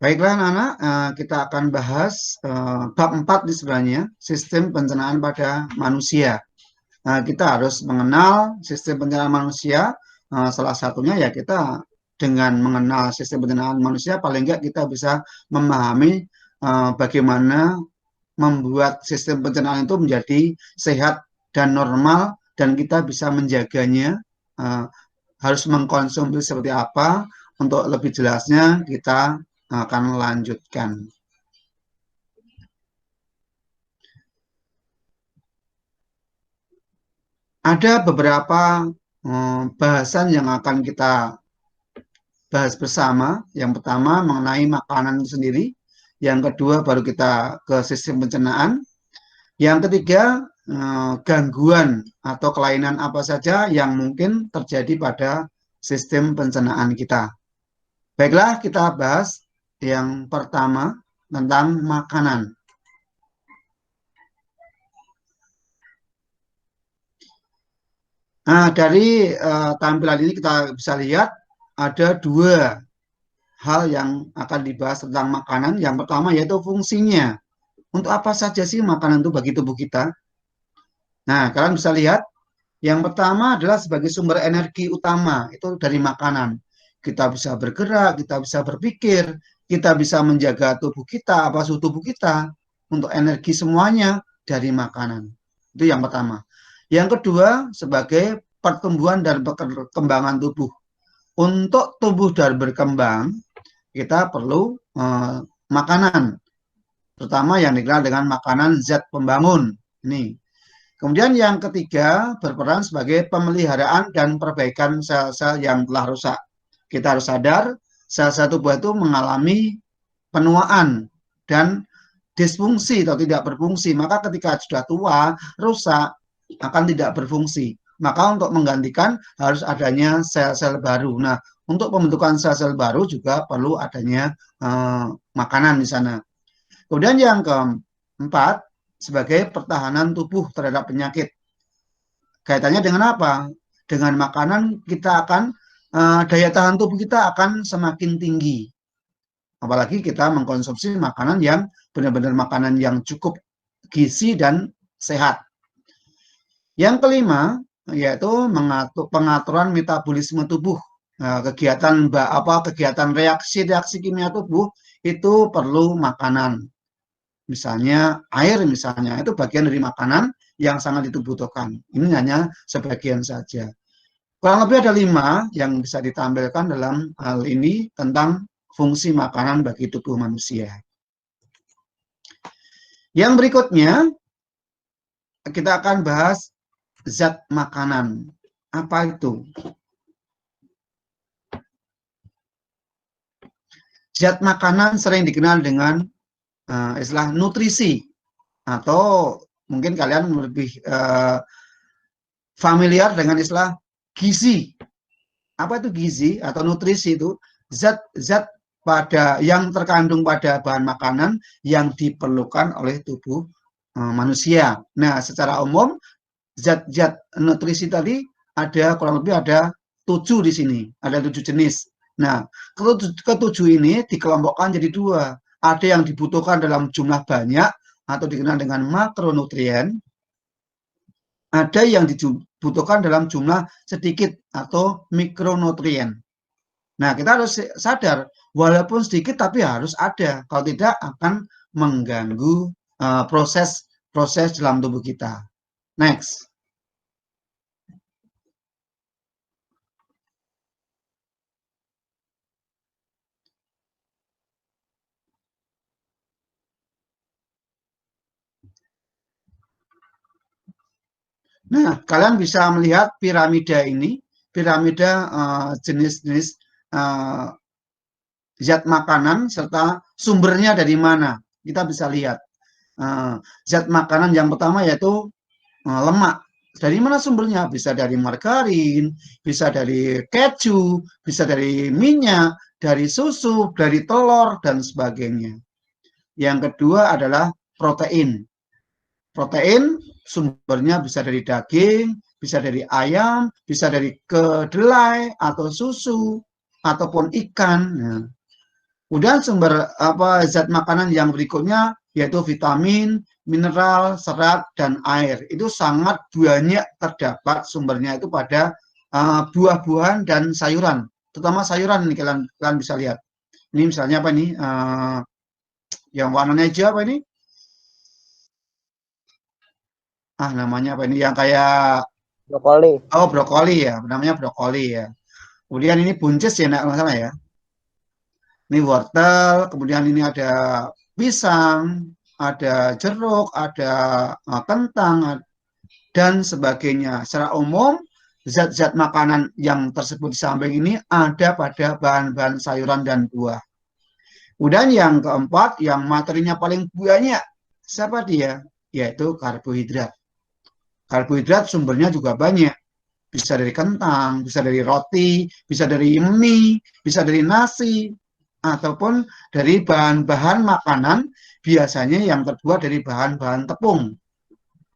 Baiklah anak-anak, kita akan bahas bab 4 di sebenarnya, sistem pencernaan pada manusia. Kita harus mengenal sistem pencernaan manusia, salah satunya ya kita dengan mengenal sistem pencernaan manusia, paling enggak kita bisa memahami bagaimana membuat sistem pencernaan itu menjadi sehat dan normal, dan kita bisa menjaganya, harus mengkonsumsi seperti apa. Untuk lebih jelasnya kita akan lanjutkan. Ada beberapa bahasan yang akan kita bahas bersama. Yang pertama mengenai makanan itu sendiri. Yang kedua baru kita ke sistem pencernaan. Yang ketiga gangguan atau kelainan apa saja yang mungkin terjadi pada sistem pencernaan kita. Baiklah, kita bahas yang pertama tentang makanan. Nah, dari tampilan ini kita bisa lihat ada dua hal yang akan dibahas tentang makanan. Yang pertama yaitu fungsinya. Untuk apa saja sih makanan itu bagi tubuh kita? Nah, kalian bisa lihat, yang pertama adalah sebagai sumber energi utama, itu dari makanan. Kita bisa bergerak, kita bisa berpikir, kita bisa menjaga tubuh kita, apa suhu tubuh kita, untuk energi semuanya dari makanan. Itu yang pertama. Yang kedua, sebagai pertumbuhan dan perkembangan tubuh. Untuk tumbuh dan berkembang, kita perlu makanan, terutama yang dikenal dengan makanan zat pembangun. Ini. Kemudian yang ketiga, berperan sebagai pemeliharaan dan perbaikan sel-sel yang telah rusak. Kita harus sadar, sel-sel tubuh itu mengalami penuaan dan disfungsi atau tidak berfungsi. Maka ketika sudah tua, rusak, akan tidak berfungsi. Maka untuk menggantikan harus adanya sel-sel baru. Nah, untuk pembentukan sel-sel baru juga perlu adanya makanan di sana. Kemudian yang keempat, sebagai pertahanan tubuh terhadap penyakit. Kaitannya dengan apa? Dengan makanan kita akan daya tahan tubuh kita akan semakin tinggi. Apalagi kita mengkonsumsi makanan yang benar-benar makanan yang cukup gizi dan sehat. Yang kelima yaitu pengaturan metabolisme tubuh. Kegiatan reaksi kimia tubuh itu perlu makanan. Misalnya air, misalnya itu bagian dari makanan yang sangat dibutuhkan. Ini hanya sebagian saja. Kurang lebih ada 5 yang bisa ditampilkan dalam hal ini tentang fungsi makanan bagi tubuh manusia. Yang berikutnya kita akan bahas zat makanan. Apa itu? Zat makanan sering dikenal dengan istilah nutrisi, atau mungkin kalian lebih familiar dengan istilah gizi. Apa itu gizi atau nutrisi? Itu zat-zat yang terkandung pada bahan makanan yang diperlukan oleh tubuh manusia. Nah, secara umum zat-zat nutrisi tadi ada kurang lebih ada 7 di sini, ada 7 jenis. Nah, ketujuh ini dikelompokkan jadi 2. Ada yang dibutuhkan dalam jumlah banyak atau dikenal dengan makronutrien. Ada yang dibutuhkan dalam jumlah sedikit atau mikronutrien. Nah, kita harus sadar, walaupun sedikit tapi harus ada. Kalau tidak akan mengganggu proses dalam tubuh kita. Next. Nah, kalian bisa melihat piramida ini, piramida jenis-jenis zat makanan serta sumbernya dari mana. Kita bisa lihat. Zat makanan yang pertama yaitu lemak. Dari mana sumbernya? Bisa dari margarin, bisa dari keju, bisa dari minyak, dari susu, dari telur, dan sebagainya. Yang kedua adalah protein. Protein sumbernya bisa dari daging, bisa dari ayam, bisa dari kedelai atau susu, ataupun ikan. Nah, Kemudian sumber zat makanan yang berikutnya yaitu vitamin, mineral, serat, dan air. Itu sangat banyak terdapat sumbernya itu pada buah-buahan dan sayuran. Terutama sayuran ini kalian bisa lihat. Ini misalnya apa nih? Yang warnanya hijau apa ini? Namanya apa ini? Yang kayak Brokoli. brokoli ya. Namanya brokoli ya. Kemudian ini buncis ya, enggak masalah ya. Ini wortel, kemudian ini ada pisang, ada jeruk, ada kentang, dan sebagainya. Secara umum, zat-zat makanan yang tersebut di samping ini ada pada bahan-bahan sayuran dan buah. Kemudian yang keempat, yang materinya paling banyak, siapa dia? Yaitu karbohidrat. Karbohidrat sumbernya juga banyak. Bisa dari kentang, bisa dari roti, bisa dari mie, bisa dari nasi, ataupun dari bahan-bahan makanan biasanya yang terbuat dari bahan-bahan tepung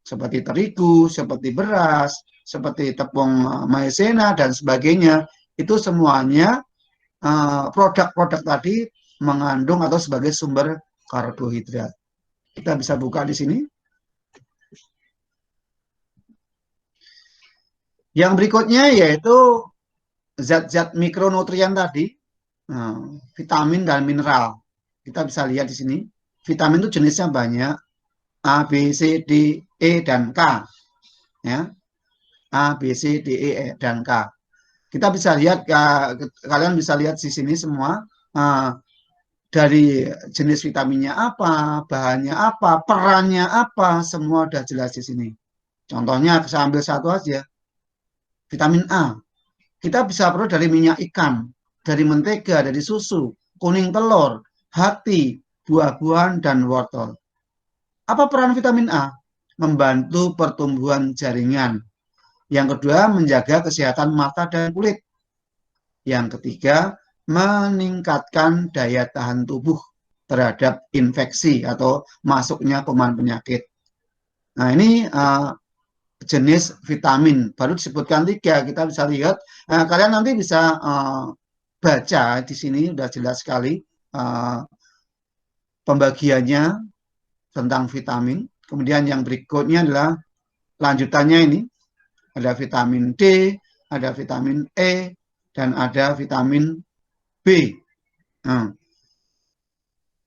seperti terigu, seperti beras, seperti tepung maizena dan sebagainya. Itu semuanya produk-produk tadi mengandung atau sebagai sumber karbohidrat. Kita bisa buka di sini. Yang berikutnya yaitu zat-zat mikronutrien tadi, vitamin dan mineral. Kita bisa lihat di sini. Vitamin itu jenisnya banyak, A, B, C, D, E, dan K. Ya, A, B, C, D, E, dan K. Kita bisa lihat, kalian bisa lihat di sini semua, dari jenis vitaminnya apa, bahannya apa, perannya apa, semua sudah jelas di sini. Contohnya, saya ambil satu aja, vitamin A. Kita bisa peroleh dari minyak ikan, dari mentega, dari susu, kuning telur, hati, buah-buahan, dan wortel. Apa peran vitamin A? Membantu pertumbuhan jaringan. Yang kedua, menjaga kesehatan mata dan kulit. Yang ketiga, meningkatkan daya tahan tubuh terhadap infeksi atau masuknya kuman penyakit. Nah, ini jenis vitamin. Baru disebutkan 3, kita bisa lihat. Kalian nanti bisa baca di sini, sudah jelas sekali pembagiannya tentang vitamin. Kemudian yang berikutnya adalah lanjutannya ini. Ada vitamin D, ada vitamin E, dan ada vitamin B. Nah,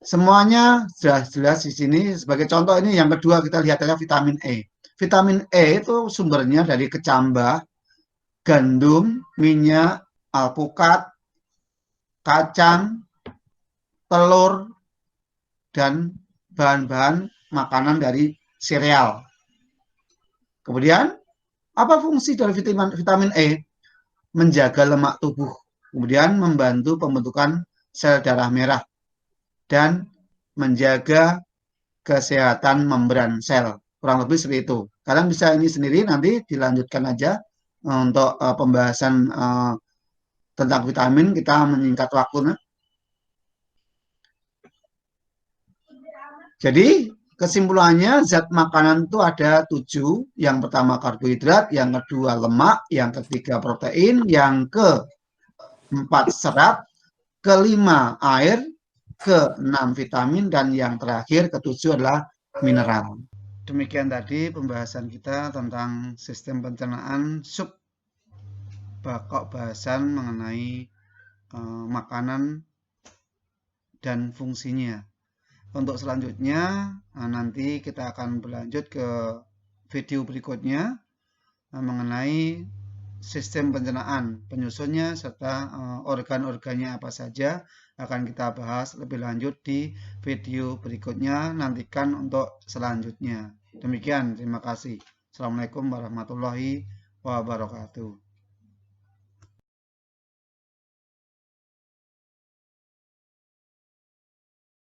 semuanya sudah jelas di sini. Sebagai contoh ini yang kedua kita lihat adalah vitamin E. Vitamin E itu sumbernya dari kecambah, gandum, minyak, alpukat, kacang, telur, dan bahan-bahan makanan dari sereal. Kemudian, apa fungsi dari vitamin E? Menjaga lemak tubuh, kemudian membantu pembentukan sel darah merah, dan menjaga kesehatan membran sel. Kurang lebih seperti itu. Kalian bisa ini sendiri, nanti dilanjutkan aja untuk pembahasan tentang vitamin, kita menyingkat waktunya. Jadi kesimpulannya zat makanan itu ada 7. Yang pertama karbohidrat, yang kedua lemak, yang ketiga protein, yang keempat serat, kelima air, keenam vitamin, dan yang terakhir ketujuh adalah mineral. Demikian tadi pembahasan kita tentang sistem pencernaan sub bakok bahasan mengenai makanan dan fungsinya. Untuk selanjutnya, nanti kita akan berlanjut ke video berikutnya mengenai sistem pencernaan, penyusunnya, serta organ-organnya apa saja akan kita bahas lebih lanjut di video berikutnya. Nantikan untuk selanjutnya. Demikian, terima kasih. Assalamualaikum warahmatullahi wabarakatuh.